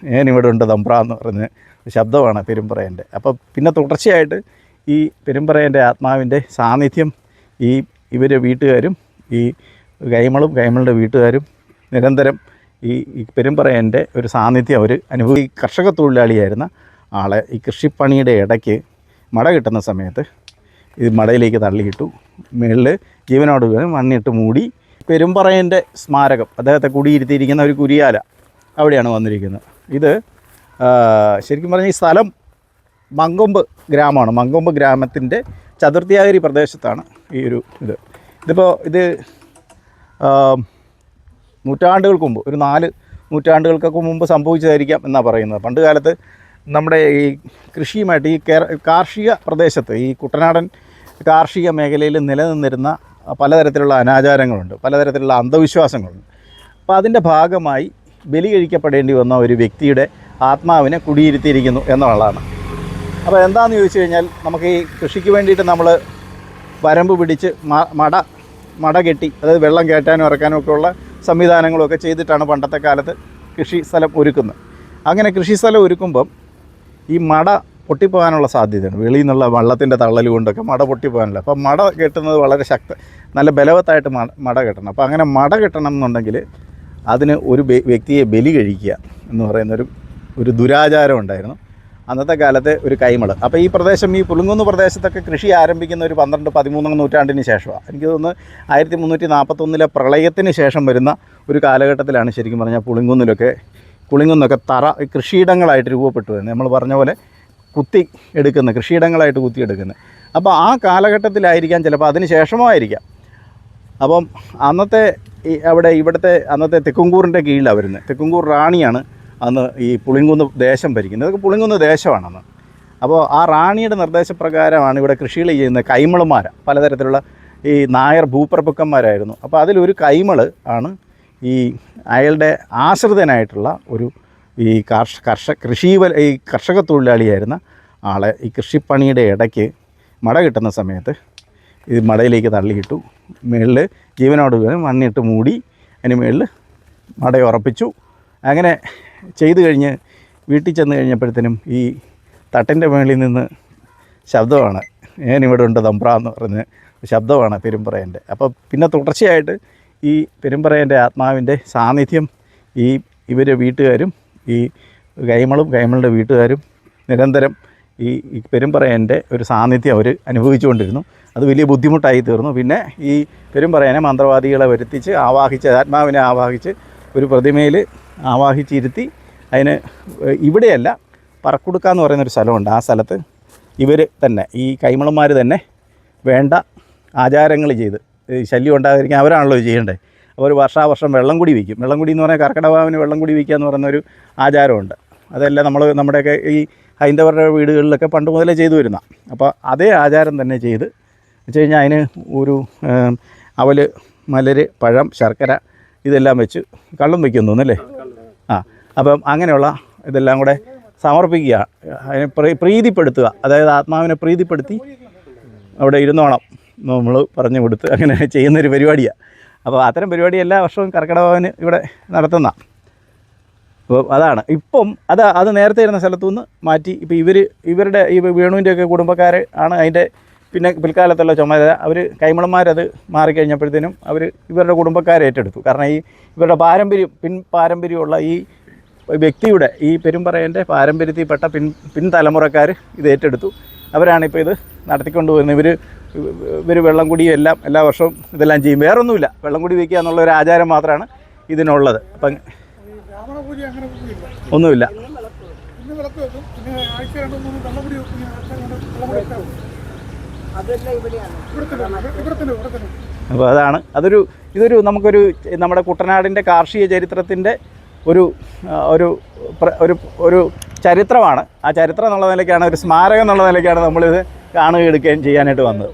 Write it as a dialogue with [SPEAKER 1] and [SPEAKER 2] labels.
[SPEAKER 1] ഞാനിവിടെ ഉണ്ട് തമ്പ്ര എന്ന് പറഞ്ഞ് ശബ്ദമാണ് പെരുമ്പറയൻ്റെ. അപ്പോൾ പിന്നെ തുടർച്ചയായിട്ട് ഈ പെരുമ്പറയൻ്റെ ആത്മാവിൻ്റെ സാന്നിധ്യം ഇവർ വീട്ടുകാരും ഈ കൈമളുടെ വീട്ടുകാരും നിരന്തരം ഈ പെരുമ്പറയൻ്റെ ഒരു സാന്നിധ്യം അവർ ഈ കർഷക തൊഴിലാളിയായിരുന്ന ആളെ ഈ കൃഷിപ്പണിയുടെ ഇടയ്ക്ക് മട കിട്ടുന്ന സമയത്ത് ഇത് മടയിലേക്ക് തള്ളിയിട്ടു. മുകളിൽ ജീവനോട് മണ്ണിട്ട് മൂടി. പെരുമ്പറയൻ്റെ സ്മാരകം, അദ്ദേഹത്തെ കുടിയിരുത്തിയിരിക്കുന്ന ഒരു കുരിയാല അവിടെയാണ് വന്നിരിക്കുന്നത്. ഇത് ശരിക്കും പറഞ്ഞാൽ ഈ സ്ഥലം മങ്കൊമ്പ് ഗ്രാമമാണ്. മങ്കൊമ്പ് ഗ്രാമത്തിൻ്റെ ചതുർത്ഥിയാഗിരി പ്രദേശത്താണ് ഇതിപ്പോൾ ഇത് നൂറ്റാണ്ടുകൾക്ക് മുമ്പ്, ഒരു 4 നൂറ്റാണ്ടുകൾക്കൊക്കെ മുമ്പ് സംഭവിച്ചതായിരിക്കാം എന്നാണ് പറയുന്നത്. പണ്ട് കാലത്ത് നമ്മുടെ ഈ കൃഷിയുമായിട്ട് ഈ കാർഷിക പ്രദേശത്ത്, ഈ കുട്ടനാടൻ കാർഷിക മേഖലയിൽ നിലനിന്നിരുന്ന പലതരത്തിലുള്ള അനാചാരങ്ങളുണ്ട്, പലതരത്തിലുള്ള അന്ധവിശ്വാസങ്ങളുണ്ട്. അപ്പോൾ അതിൻ്റെ ഭാഗമായി ബലി കഴിക്കപ്പെടേണ്ടി വന്ന ഒരു വ്യക്തിയുടെ ആത്മാവിനെ കുടിയിരുത്തിയിരിക്കുന്നു എന്നുള്ളതാണ്. അപ്പോൾ എന്താണെന്ന് ചോദിച്ചു കഴിഞ്ഞാൽ, നമുക്ക് ഈ കൃഷിക്ക് വേണ്ടിയിട്ട് നമ്മൾ വരമ്പ് പിടിച്ച് മട കെട്ടി, അതായത് വെള്ളം കയറ്റാനും ഇറക്കാനും ഒക്കെ ഉള്ള സംവിധാനങ്ങളൊക്കെ ചെയ്തിട്ടാണ് പണ്ടത്തെ കാലത്ത് കൃഷി സ്ഥലം ഒരുക്കുന്നത്. അങ്ങനെ കൃഷി സ്ഥലം ഒരുക്കുമ്പം ഈ മട പൊട്ടിപ്പോകാനുള്ള സാധ്യതയാണ്. വെളിയിൽ നിന്നുള്ള വെള്ളത്തിൻ്റെ തള്ളൽ കൊണ്ടൊക്കെ മട പൊട്ടിപ്പോകാനില്ല. അപ്പോൾ മട കെട്ടുന്നത് വളരെ നല്ല ബലവത്തായിട്ട് മട കെട്ടണം. അപ്പോൾ അങ്ങനെ മട കെട്ടണം എന്നുണ്ടെങ്കിൽ അതിന് ഒരു വ്യക്തിയെ ബലി കഴിക്കുക എന്ന് പറയുന്നൊരു ദുരാചാരം ഉണ്ടായിരുന്നു അന്നത്തെ കാലത്തെ ഒരു കൈമള്. അപ്പോൾ ഈ പ്രദേശം, ഈ പുളിങ്കുന്ന് പ്രദേശത്തൊക്കെ കൃഷി ആരംഭിക്കുന്ന ഒരു 12-13 നൂറ്റാണ്ടിന് ശേഷമാണ്. എനിക്ക് തോന്നുന്നു 1341 പ്രളയത്തിന് ശേഷം വരുന്ന ഒരു കാലഘട്ടത്തിലാണ് ശരിക്കും പറഞ്ഞാൽ പുളിങ്കുന്നൊക്കെ കൃഷിയിടങ്ങളായിട്ട് രൂപപ്പെട്ടു വരുന്നത്. നമ്മൾ പറഞ്ഞ പോലെ കൃഷിയിടങ്ങളായിട്ട് കുത്തിയെടുക്കുന്നത്. അപ്പോൾ ആ കാലഘട്ടത്തിലായിരിക്കാം, ചിലപ്പോൾ അതിന് ശേഷമോ ആയിരിക്കാം. അപ്പം ഇവിടുത്തെ അന്നത്തെ തെക്കുംകൂറിൻ്റെ കീഴിലാണ് വരുന്നത്. തെക്കുംകൂർ റാണിയാണ് അന്ന് ഈ പുളിങ്കുന്ന് ദേശം ഭരിക്കുന്നത്. ഇതൊക്കെ പുളിങ്കുന്ന് ദേശമാണെന്ന്. അപ്പോൾ ആ റാണിയുടെ നിർദ്ദേശപ്രകാരമാണ് ഇവിടെ കൃഷികൾ ചെയ്യുന്ന കൈമളുമാർ, പലതരത്തിലുള്ള ഈ നായർ ഭൂപ്രഭുക്കന്മാരായിരുന്നു. അപ്പോൾ അതിലൊരു കൈമള് ആണ് ഈ അയാളുടെ ആശ്രിതനായിട്ടുള്ള ഈ കർഷക തൊഴിലാളിയായിരുന്ന ആളെ ഈ കൃഷിപ്പണിയുടെ ഇടയ്ക്ക് മട കിട്ടുന്ന സമയത്ത് ഇത് മടയിലേക്ക് തള്ളിയിട്ടു. മുകളിൽ ജീവനോട് മണ്ണിട്ട് മൂടി അതിന് മുകളിൽ മടയുറപ്പിച്ചു. അങ്ങനെ ചെയ്തു കഴിഞ്ഞ് വീട്ടിൽ ചെന്ന് കഴിഞ്ഞപ്പോഴത്തേനും ഈ തട്ടിൻ്റെ മുകളിൽ നിന്ന് ശബ്ദമാണ്, ഞാനിവിടെ ഉണ്ട് തമ്പ്ര എന്ന് പറഞ്ഞ് ശബ്ദമാണ് പെരുമ്പറയൻ്റെ. അപ്പോൾ പിന്നെ തുടർച്ചയായിട്ട് ഈ പെരുമ്പറയൻ്റെ ആത്മാവിൻ്റെ സാന്നിധ്യം ഇവർ വീട്ടുകാരും ഈ കൈമളുടെ വീട്ടുകാരും നിരന്തരം ഈ പെരുമ്പറയൻ്റെ ഒരു സാന്നിധ്യം അവർ അനുഭവിച്ചുകൊണ്ടിരുന്നു. അത് വലിയ ബുദ്ധിമുട്ടായി തീർന്നു. പിന്നെ ഈ പെരുമ്പറയനെ മന്ത്രവാദികളെ വരുത്തിച്ച് ആത്മാവിനെ ആവാഹിച്ച് ഒരു പ്രതിമയിൽ ആവാഹിച്ചിരുത്തി അതിന് ഇവിടെയല്ല, പറക്കുടുക്ക എന്ന് പറയുന്നൊരു സ്ഥലമുണ്ട്. ആ സ്ഥലത്ത് ഇവർ തന്നെ, ഈ കൈമളന്മാർ തന്നെ വേണ്ട ആചാരങ്ങൾ ചെയ്ത്, ശല്യം ഉണ്ടാകാതിരിക്കാൻ അവരാണല്ലോ ചെയ്യേണ്ടത്. അപ്പോൾ ഒരു വർഷാവർഷം വെള്ളം കൂടി വയ്ക്കും. വെള്ളം കൂടി എന്ന് പറഞ്ഞാൽ കർക്കിടകവാവിന് വെള്ളം കൂടി വയ്ക്കുക എന്ന് പറയുന്നൊരു ആചാരമുണ്ട്. അതെല്ലാം നമ്മുടെയൊക്കെ ഈ ഹൈന്ദവരുടെ വീടുകളിലൊക്കെ പണ്ട് മുതലേ ചെയ്തു വരുന്ന. അപ്പോൾ അതേ ആചാരം തന്നെ ചെയ്ത് വെച്ച് കഴിഞ്ഞാൽ അതിന് ഒരു അവൽ, മലര്, പഴം, ശർക്കര ഇതെല്ലാം വെച്ച് കള്ളം വയ്ക്കുമെന്ന് തോന്നുന്നല്ലേ? അപ്പം അങ്ങനെയുള്ള ഇതെല്ലാം കൂടെ സമർപ്പിക്കുക, അതിനെ പ്രീതിപ്പെടുത്തുക. അതായത് ആത്മാവിനെ പ്രീതിപ്പെടുത്തി അവിടെ ഇരുന്നോണം നമ്മൾ പറഞ്ഞു കൊടുത്ത് അങ്ങനെ ചെയ്യുന്നൊരു പരിപാടിയാണ്. അപ്പോൾ അത്തരം പരിപാടി എല്ലാ വർഷവും കർക്കിടകവാവിന് ഇവിടെ നടത്തുന്ന. അപ്പോൾ അതാണ് ഇപ്പം അത് നേരത്തെ ഇരുന്ന സ്ഥലത്തുനിന്ന് മാറ്റി ഇപ്പോൾ ഇവരുടെ ഈ വേണുവിൻ്റെയൊക്കെ കുടുംബക്കാർ ആണ് അതിൻ്റെ പിന്നെ പിൽക്കാലത്തുള്ള ചുമതല. അവർ കൈമളന്മാരത് മാറിക്കഴിഞ്ഞപ്പോഴത്തേനും ഇവരുടെ കുടുംബക്കാരെ ഏറ്റെടുത്തു. കാരണം ഇവരുടെ പാരമ്പര്യമുള്ള ഈ വ്യക്തിയുടെ, ഈ പെരുമ്പറയൻ്റെ പാരമ്പര്യത്തിൽപ്പെട്ട പിൻതലമുറക്കാർ ഇത് ഏറ്റെടുത്തു. അവരാണിപ്പോൾ ഇത് നടത്തിക്കൊണ്ട് പോകുന്നത്. ഇവർ വെള്ളം കുടിയും എല്ലാ വർഷവും ഇതെല്ലാം ചെയ്യും. വേറൊന്നുമില്ല, വെള്ളം കുടി വയ്ക്കുക എന്നുള്ളൊരു ആചാരം മാത്രമാണ് ഇതിനുള്ളത്. അപ്പം ഒന്നുമില്ല. അപ്പോൾ ഇതൊരു നമുക്കൊരു നമ്മുടെ കുട്ടനാടിൻ്റെ കാർഷിക ചരിത്രത്തിൻ്റെ ഒരു ചരിത്രമാണ്. ആ ചരിത്രം എന്നുള്ള നിലയ്ക്കാണ്, ഒരു സ്മാരകം എന്നുള്ള നിലയ്ക്കാണ് നമ്മളിത് കാണുകയും എടുക്കുകയും ചെയ്യാനായിട്ട് വന്നത്.